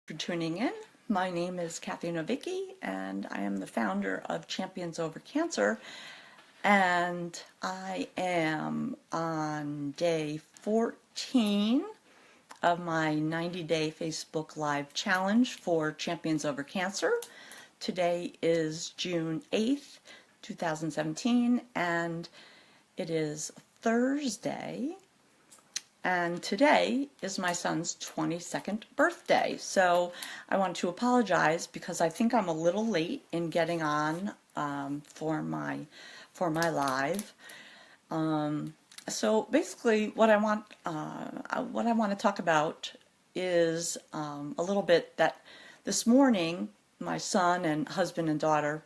For tuning in. My name is Cathy Novicky, and I am the founder of Champions Over Cancer. And I am on day 14 of my 90-day Facebook Live challenge for Champions Over Cancer. Today is June 8th, 2017, and it is Thursday. And today is my son's 22nd birthday. So I want to apologize because I think I'm a little late in getting on for my live. So basically what I want to talk about is a little bit that this morning my son and husband and daughter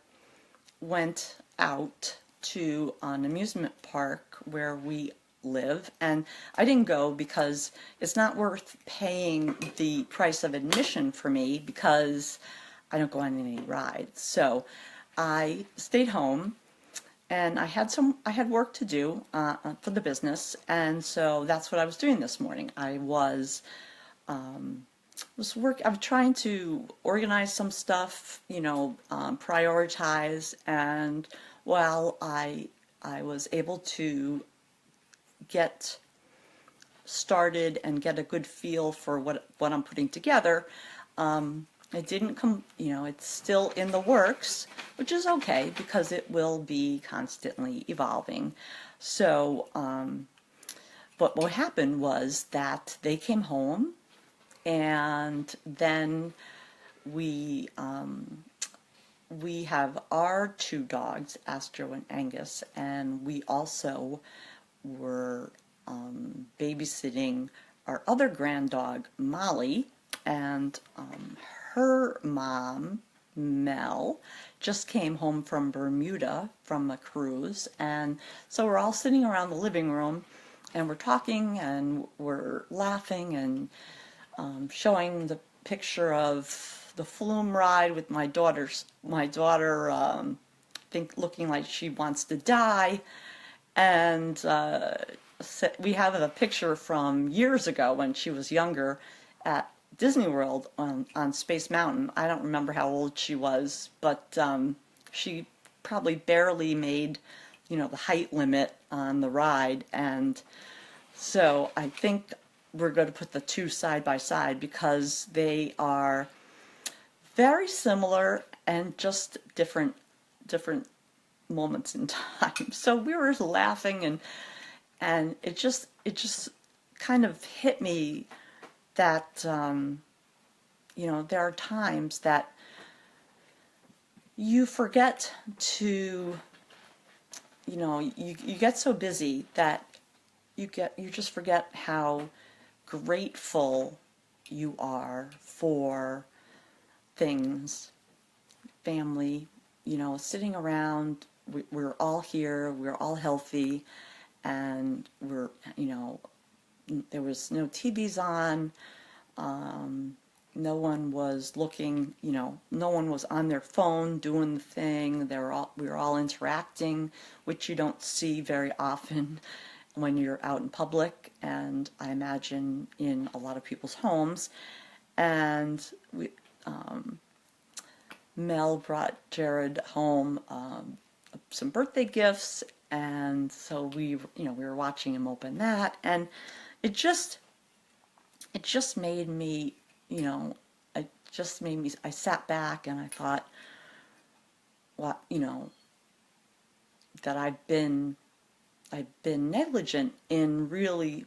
went out to an amusement park where we live, and I didn't go because it's not worth paying the price of admission for me because I don't go on any rides. So I stayed home, and I had work to do for the business, and so that's what I was doing this morning. I was trying to organize some stuff, prioritize, and while I was able to get started and get a good feel for what I'm putting together, it didn't come, it's still in the works, which is okay because it will be constantly evolving. So but what happened was that they came home, and then we have our two dogs, Astro and Angus, and we also were babysitting our other grand dog, Molly, and her mom, Mel, just came home from Bermuda from a cruise, and so we're all sitting around the living room, and we're talking, and we're laughing, and showing the picture of the flume ride with my daughter, looking like she wants to die. And we have a picture from years ago when she was younger at Disney World on Space Mountain. I don't remember how old she was, but she probably barely made, the height limit on the ride. And so I think we're going to put the two side by side because they are very similar and just different moments in time. So we were laughing, and it just kind of hit me that there are times that you forget to, you get so busy that you just forget how grateful you are for things, family, sitting around. We're all here, we're all healthy, and there was no TVs on, no one was looking, no one was on their phone doing the thing. We were all interacting, which you don't see very often when you're out in public, and I imagine in a lot of people's homes. And Mel brought Jared home some birthday gifts, and so we were watching him open that, and it just made me, I sat back and I thought, what, that I've been negligent in really,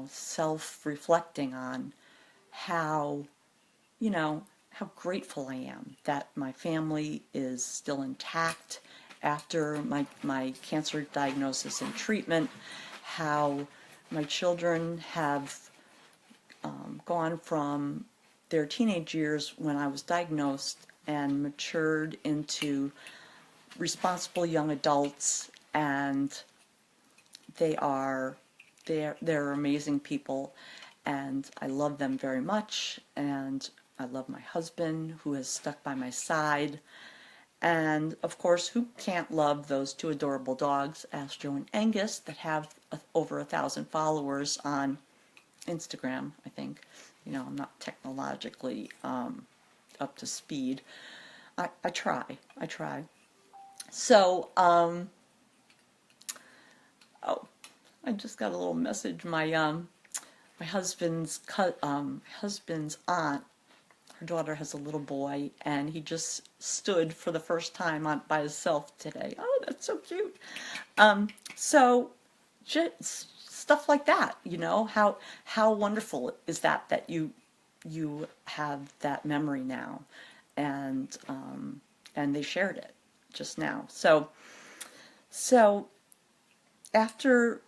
self-reflecting on how, how grateful I am that my family is still intact after my cancer diagnosis and treatment, how my children have gone from their teenage years when I was diagnosed and matured into responsible young adults, and they're amazing people, and I love them very much, and I love my husband who has stuck by my side, and of course, who can't love those two adorable dogs, Astro and Angus, that have over 1,000 followers on Instagram, I think. I'm not technologically up to speed. I try. So, oh, I just got a little message. My husband's aunt, her daughter has a little boy, and he just stood for the first time by himself today. Oh, that's so cute. So just stuff like that, how wonderful is that you have that memory now, and they shared it just now. So after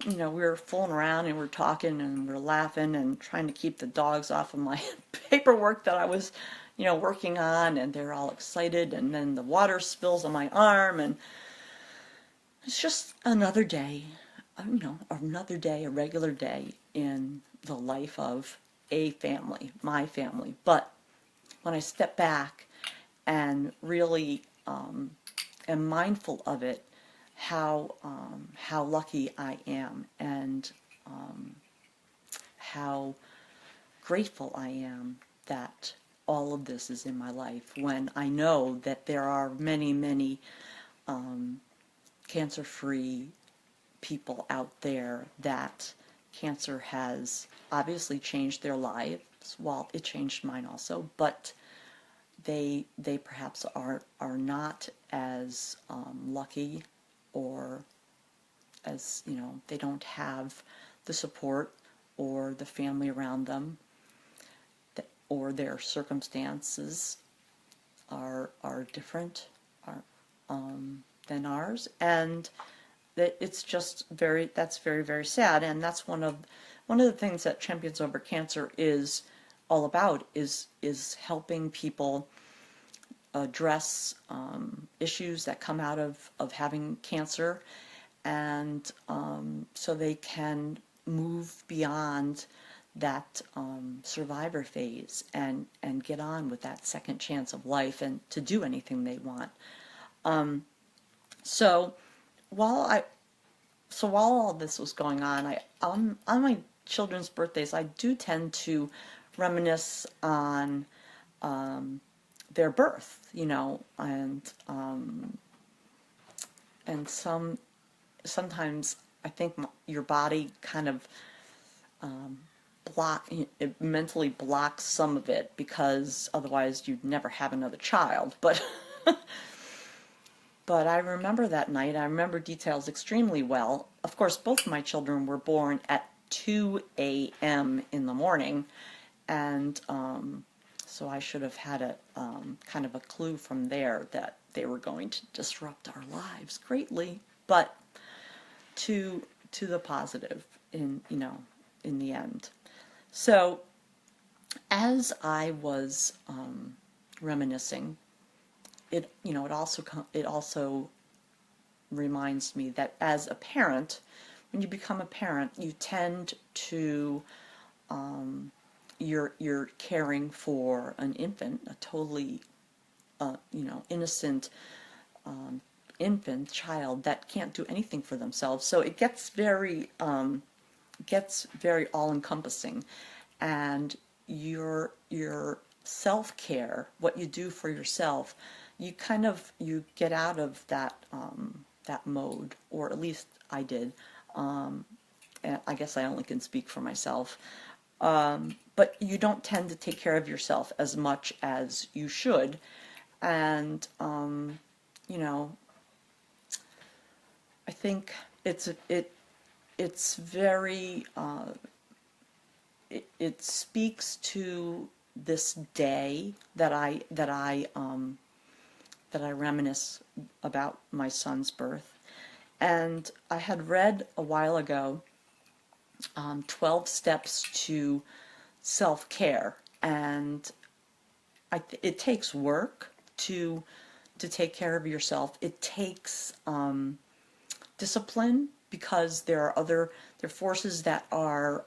we were fooling around and we're talking and we're laughing and trying to keep the dogs off of my paperwork that I was working on, and they're all excited, and then the water spills on my arm, and it's just another day, a regular day in the life of a family, my family. But when I step back and really am mindful of it, how lucky I am, and how grateful I am that all of this is in my life, when I know that there are many, many cancer-free people out there that cancer has obviously changed their lives. Well, it changed mine also, but they perhaps are not as lucky, or as they don't have the support or the family around them, or their circumstances are different than ours, and that it's just that's very, very sad. And that's one of the things that Champions Over Cancer is all about, is helping people address issues that come out of having cancer, and so they can move beyond that survivor phase and get on with that second chance of life, and to do anything they want. So while all this was going on, on my children's birthdays, I do tend to reminisce on their birth, and sometimes I think your body kind of it mentally blocks some of it, because otherwise you'd never have another child. But but I remember that night. I remember details extremely well. Of course, both of my children were born at 2 a.m. in the morning, and so I should have had a kind of a clue from there that they were going to disrupt our lives greatly, but to the positive in the end. So as I was reminiscing, it also reminds me that as a parent, when you become a parent, you tend to you're caring for an infant, a totally innocent infant child that can't do anything for themselves. So it gets very all-encompassing, and your self-care, what you do for yourself, you get out of that mode, or at least I did. And I guess I only can speak for myself. But you don't tend to take care of yourself as much as you should, and I think it's very it speaks to this day that I reminisce about my son's birth. And I had read a while ago 12 steps to self-care, and it takes work to take care of yourself. It takes discipline, because there are forces that are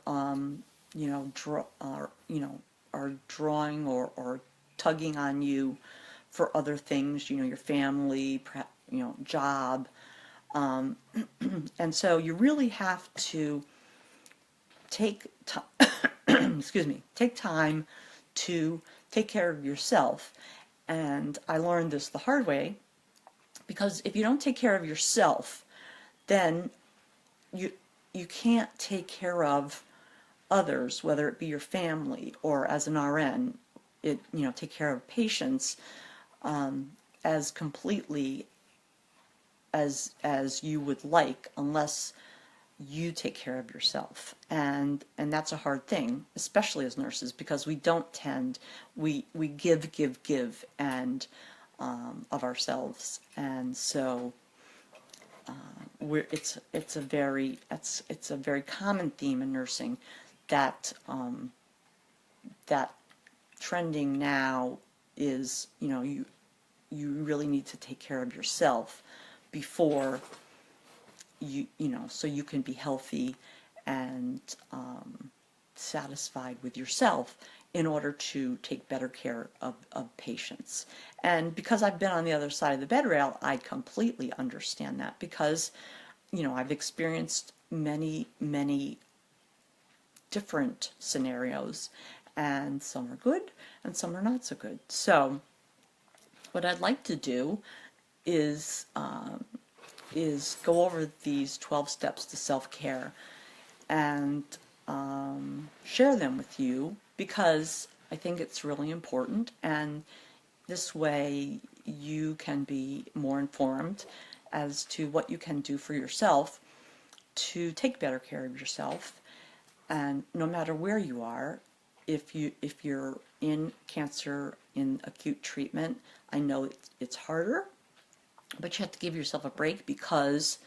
are drawing or tugging on you for other things, your family, job, and so you really have to take time excuse me, take time to take care of yourself. And I learned this the hard way, because if you don't take care of yourself, then you you can't take care of others, whether it be your family or as an RN, take care of patients as completely as you would like, unless you take care of yourself. And that's a hard thing, especially as nurses, because we don't tend, we give and of ourselves. And so it's a very common theme in nursing that that trending now is, you really need to take care of yourself before so you can be healthy and satisfied with yourself in order to take better care of patients. And because I've been on the other side of the bed rail, I completely understand that, because I've experienced many different scenarios, and some are good and some are not so good. So what I'd like to do is go over these 12 steps to self-care and share them with you, because I think it's really important, and this way you can be more informed as to what you can do for yourself to take better care of yourself. And no matter where you are, if you're in cancer, in acute treatment, I know it's harder, but you have to give yourself a break, because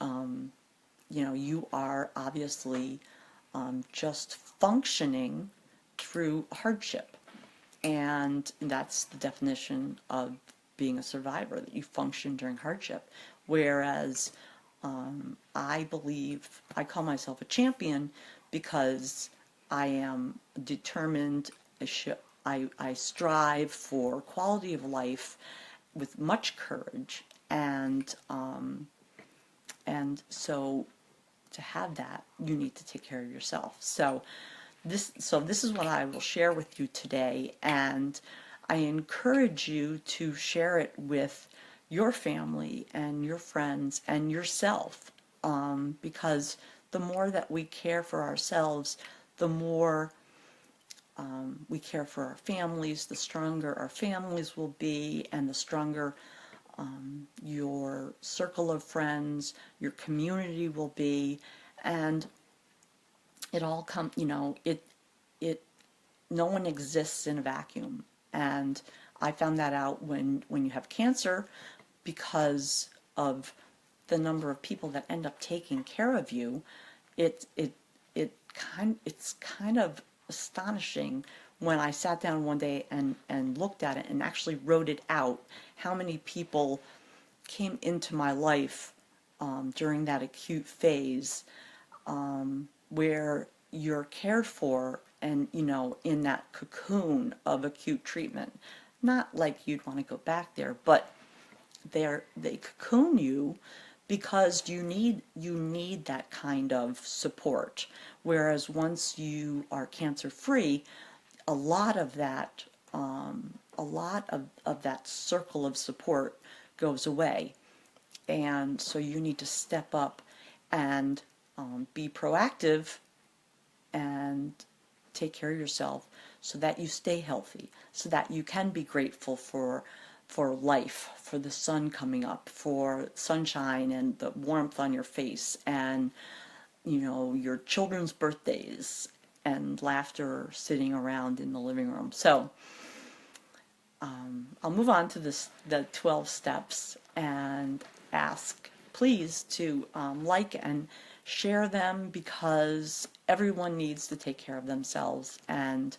you are obviously just functioning through hardship, and that's the definition of being a survivor, that you function during hardship. Whereas I believe I call myself a champion, because I am determined. I strive for quality of life with much courage, and so to have that, you need to take care of yourself. So this is what I will share with you today, and I encourage you to share it with your family and your friends and yourself, because the more that we care for ourselves, the more we care for our families, the stronger our families will be, and the stronger your circle of friends, your community will be. And it all no one exists in a vacuum. And I found that out when you have cancer, because of the number of people that end up taking care of you. It's kind of astonishing when I sat down one day and looked at it and actually wrote it out, how many people came into my life during that acute phase, where you're cared for, and in that cocoon of acute treatment. Not like you'd want to go back there, but they cocoon you, because you need that kind of support. Whereas once you are cancer free, a lot of that circle of support goes away, and so you need to step up and be proactive and take care of yourself, so that you stay healthy, so that you can be grateful for life, for the sun coming up, for sunshine and the warmth on your face, and your children's birthdays, and laughter sitting around in the living room. So I'll move on to the 12 steps, and ask please to like and share them, because everyone needs to take care of themselves. And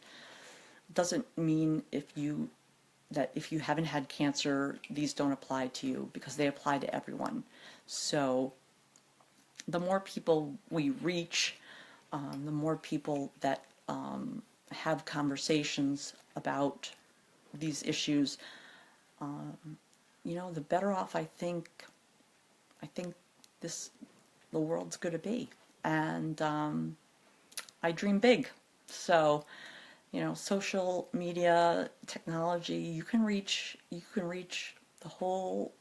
it doesn't mean if you haven't had cancer, these don't apply to you, because they apply to everyone. So the more people we reach, the more people that have conversations about these issues, the better off I think the world's going to be. And I dream big. So, social media, technology, you can reach the whole,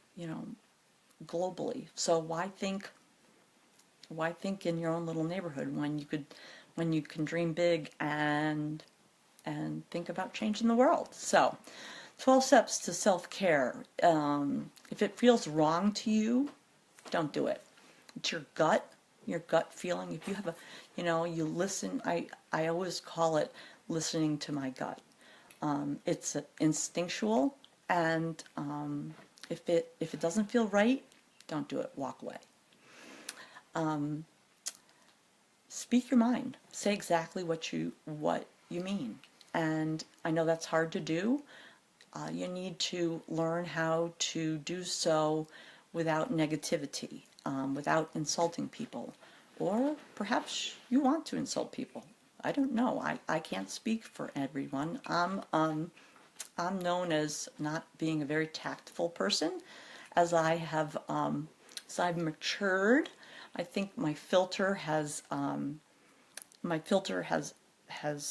globally. So why think in your own little neighborhood when you can dream big and think about changing the world? So, 12 steps to self-care. If it feels wrong to you, don't do it. It's your gut feeling. If you have you listen. I always call it listening to my gut. It's instinctual, and if it doesn't feel right, don't do it. Walk away. Speak your mind. Say exactly what you mean. And I know that's hard to do. You need to learn how to do so without negativity, without insulting people. Or perhaps you want to insult people. I don't know. I can't speak for everyone. I'm known as not being a very tactful person. As I've matured, I think my filter has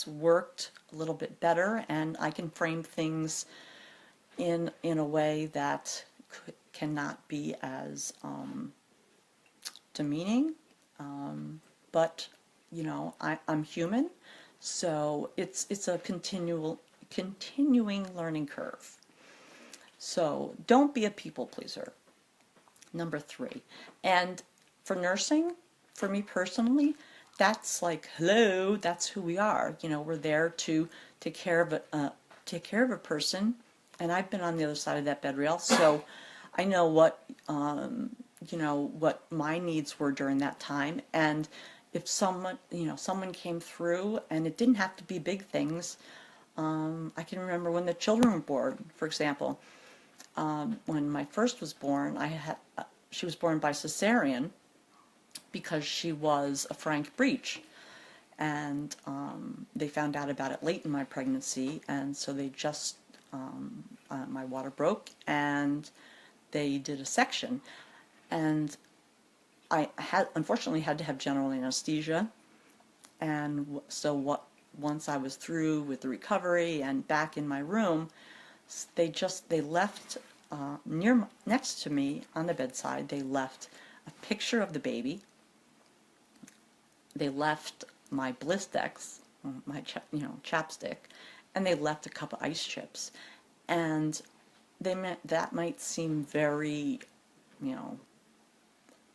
worked a little bit better, and I can frame things in a way that cannot be as demeaning. But I'm human, so it's a continuing learning curve. So don't be a people pleaser. Number 3. And for nursing, for me personally, that's like, hello, that's who we are. We're there to take care of a person, and I've been on the other side of that bed rail, so I know what my needs were during that time. And if someone came through, and it didn't have to be big things. I can remember when the children were born, for example. When my first was born, she was born by cesarean because she was a frank breech, and they found out about it late in my pregnancy, and so my water broke, and they did a section, and I unfortunately had to have general anesthesia, and so once I was through with the recovery and back in my room, they left next to me on the bedside. They left a picture of the baby. They left my Blistex, my chapstick, and they left a cup of ice chips. And that might seem very,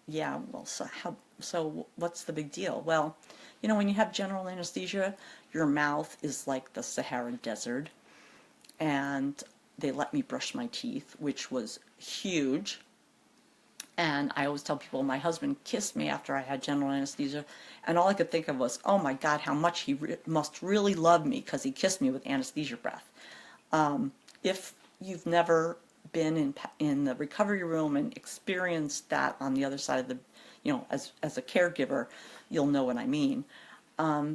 yeah. Well, so what's the big deal? Well, when you have general anesthesia, your mouth is like the Sahara Desert, and they let me brush my teeth, which was huge. And I always tell people my husband kissed me after I had general anesthesia, and all I could think of was, oh my God, how much he must really love me because he kissed me with anesthesia breath. If you've never been in the recovery room and experienced that on the other side of the, as a caregiver, you'll know what I mean.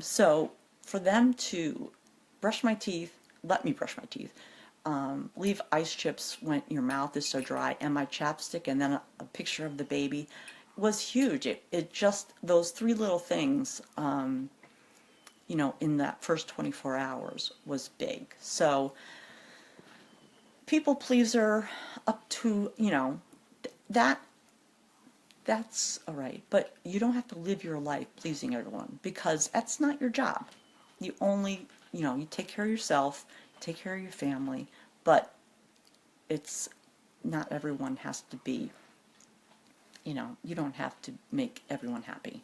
So for them to brush my teeth, let me brush my teeth, leave ice chips when your mouth is so dry, and my chapstick, and then a picture of the baby was huge. It just, those 3 little things, in that first 24 hours was big. So people pleaser up to, that's all right, but you don't have to live your life pleasing everyone, because that's not your job. You only, you take care of yourself, take care of your family, but it's not everyone has to be, you don't have to make everyone happy.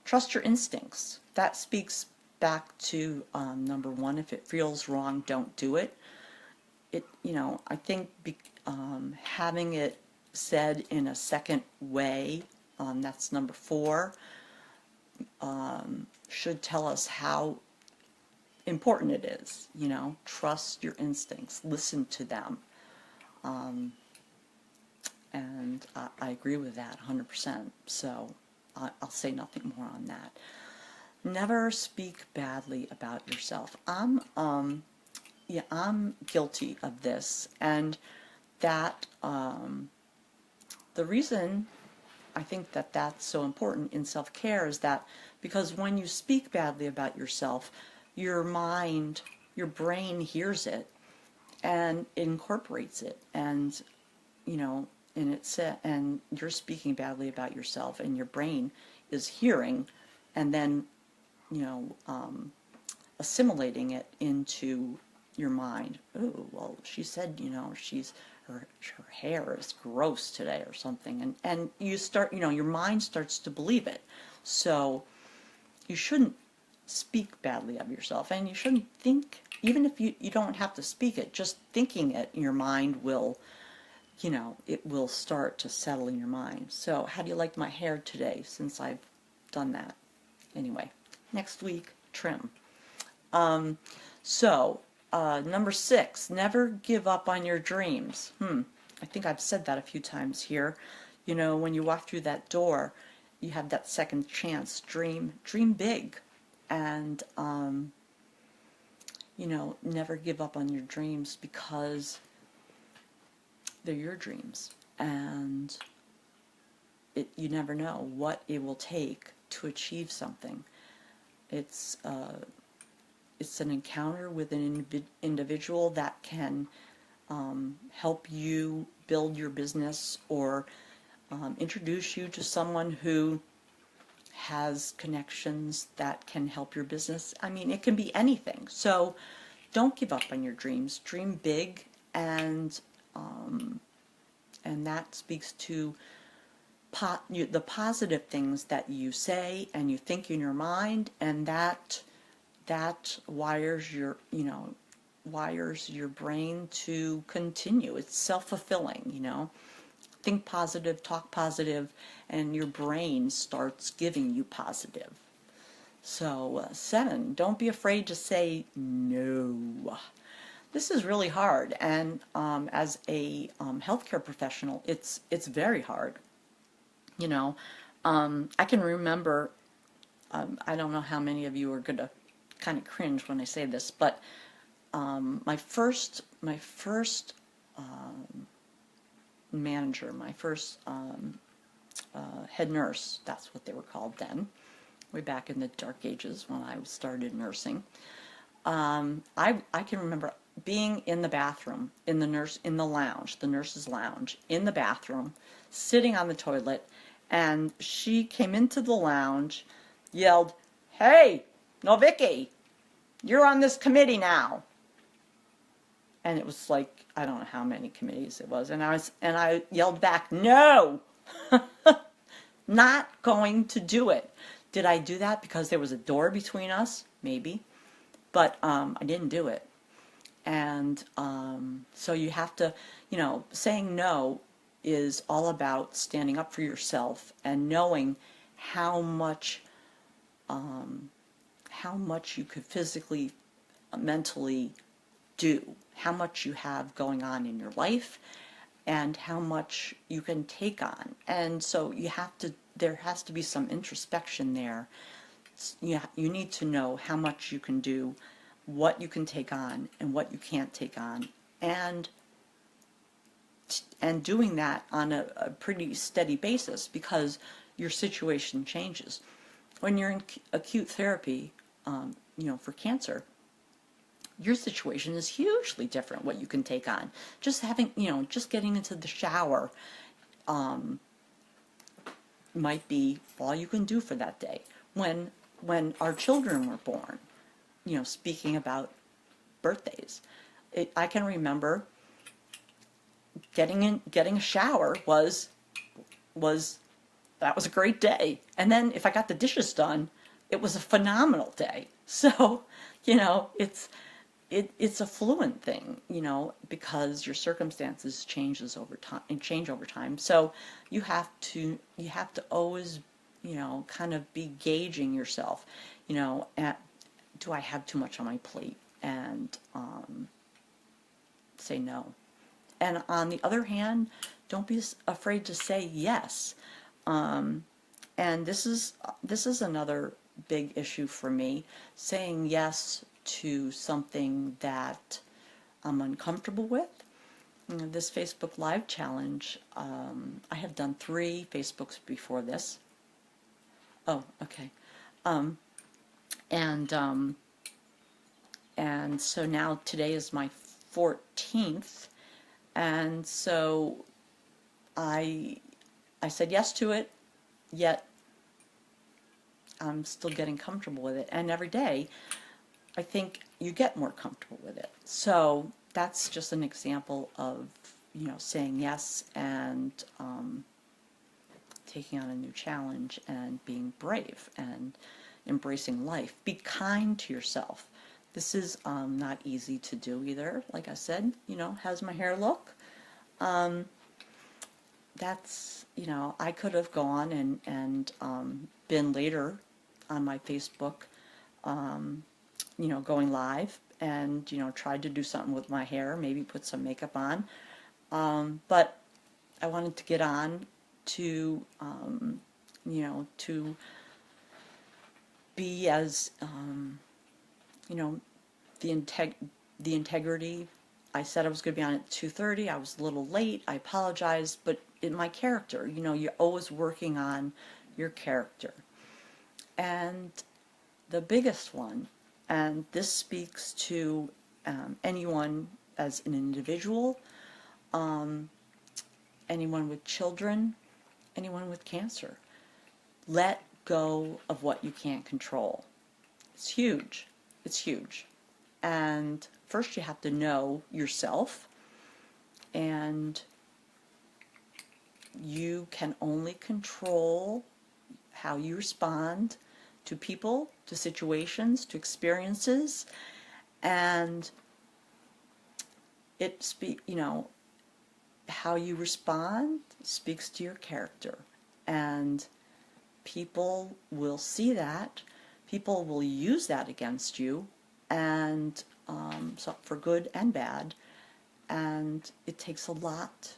Trust your instincts. That speaks back to number 1. If it feels wrong, don't do it. I think having it said in a second way, that's number 4, should tell us how important it is. Trust your instincts, listen to them. And I agree with that 100%. So I'll say nothing more on that. Never speak badly about yourself. I'm guilty of this, and that the reason I think that that's so important in self-care is that because when you speak badly about yourself, your mind, your brain hears it and incorporates it, and you know, and and you're speaking badly about yourself, and your brain is hearing, and then you know, assimilating it into your mind. Oh, well, she said, you know, her hair is gross today or something, and you start, you know, your mind starts to believe it. So you shouldn't speak badly of yourself, and you shouldn't think, even if you don't have to speak it, just thinking it, your mind will, you know, it will start to settle in your mind. So how do you like my hair today, since I've done that? Anyway, next week, trim. Number 6, never give up on your dreams. I think I've said that a few times here. You know, when you walk through that door, you have that second chance. Dream big. And, you know, never give up on your dreams, because they're your dreams. And you never know what it will take to achieve something. It's an encounter with an individual that can help you build your business, or introduce you to someone who has connections that can help your business. I mean, it can be anything. So don't give up on your dreams. Dream big, and that speaks to the positive things that you say and you think in your mind, and that wires your, you know, wires your brain to continue. It's self-fulfilling, you know. Think positive, talk positive, and your brain starts giving you positive. So 7, don't be afraid to say no. This is really hard, and as a healthcare professional, it's very hard. You know, I can remember, I don't know how many of you are going to kind of cringe when I say this, but my first manager, my first head nurse, that's what they were called then, way back in the dark ages when I started nursing. I can remember being in the bathroom, in the nurse's lounge, in the bathroom, sitting on the toilet, and she came into the lounge, yelled, "Hey, Novicky, you're on this committee now." And it was like, I don't know how many committees it was, and I yelled back, "No!" Not going to do it. Did I do that because there was a door between us? Maybe. But I didn't do it. And so you have to, you know, saying no is all about standing up for yourself and knowing how much you could physically, mentally do, how much you have going on in your life, and how much you can take on. And so there has to be some introspection there. You need to know how much you can do, what you can take on, and what you can't take on, and doing that on a pretty steady basis, because your situation changes. When you're in acute therapy, you know, for cancer, your situation is hugely different, what you can take on. Just having, you know, just getting into the shower might be all you can do for that day. When our children were born, you know, speaking about birthdays, I can remember getting a shower was that was a great day. And then if I got the dishes done, it was a phenomenal day. So, you know, it's a fluent thing, you know, because your circumstances change over time. So you have to always, you know, kind of be gauging yourself, you know, do I have too much on my plate, and say no. And on the other hand, don't be afraid to say yes. And this is another big issue for me, saying yes to something that I'm uncomfortable with. You know, this Facebook Live challenge, I have done 3 Facebooks before this. Oh, okay. And so now today is my 14th, and so I said yes to it, yet I'm still getting comfortable with it. And every day, I think you get more comfortable with it. So that's just an example of, saying yes and taking on a new challenge and being brave and embracing life. Be kind to yourself. This is not easy to do either. Like I said, how's my hair look? That's, I could have gone and been later on my Facebook, going live and, tried to do something with my hair, maybe put some makeup on. But I wanted to get on to, to be as, the integrity. I said I was going to be on at 2:30. I was a little late. I apologized, but in my character, you're always working on your character. And the biggest one, and this speaks to anyone as an individual, anyone with children, anyone with cancer. Let go of what you can't control. It's huge. It's huge. And first you have to know yourself, and you can only control how you respond to people, to situations, to experiences, and how you respond speaks to your character, and people will see that. People will use that against you, and so for good and bad, and it takes a lot.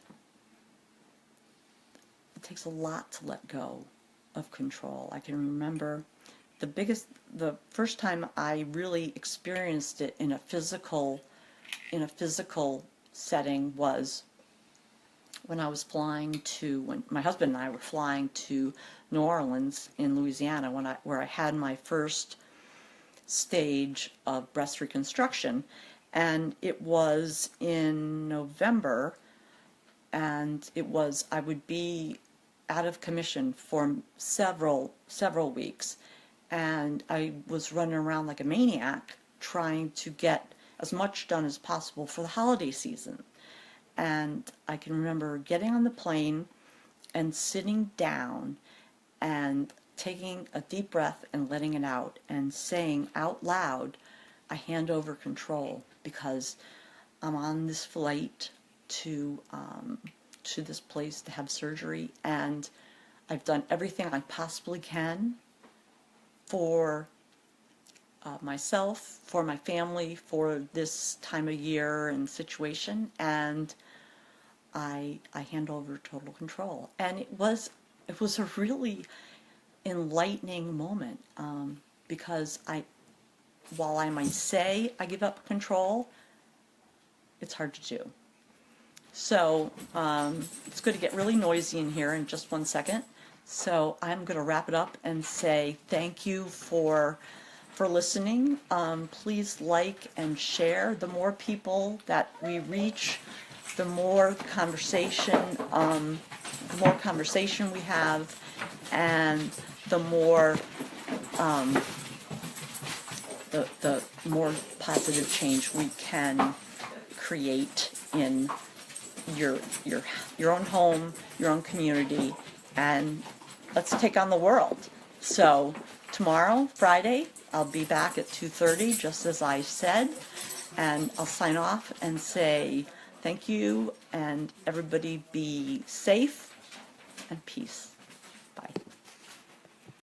It takes a lot to let go of control. I can remember the first time I really experienced it in a physical setting was when when my husband and I were flying to New Orleans in Louisiana, where I had my first stage of breast reconstruction, and it was in November, and I would be out of commission for several weeks, and I was running around like a maniac trying to get as much done as possible for the holiday season. And I can remember getting on the plane and sitting down and taking a deep breath and letting it out and saying out loud, I hand over control, because I'm on this flight to this place to have surgery, and I've done everything I possibly can for myself, for my family, for this time of year and situation, and I hand over total control. And it was a really enlightening moment, because while I might say I give up control, it's hard to do. So it's going to get really noisy in here in just 1 second. So I'm going to wrap it up and say thank you for listening. Please like and share. The more people that we reach, the more conversation we have, and the more the more positive change we can create in your own home, your own community, and let's take on the world. So tomorrow, Friday, I'll be back at 2:30, just as I said, and I'll sign off and say thank you, and everybody be safe and peace.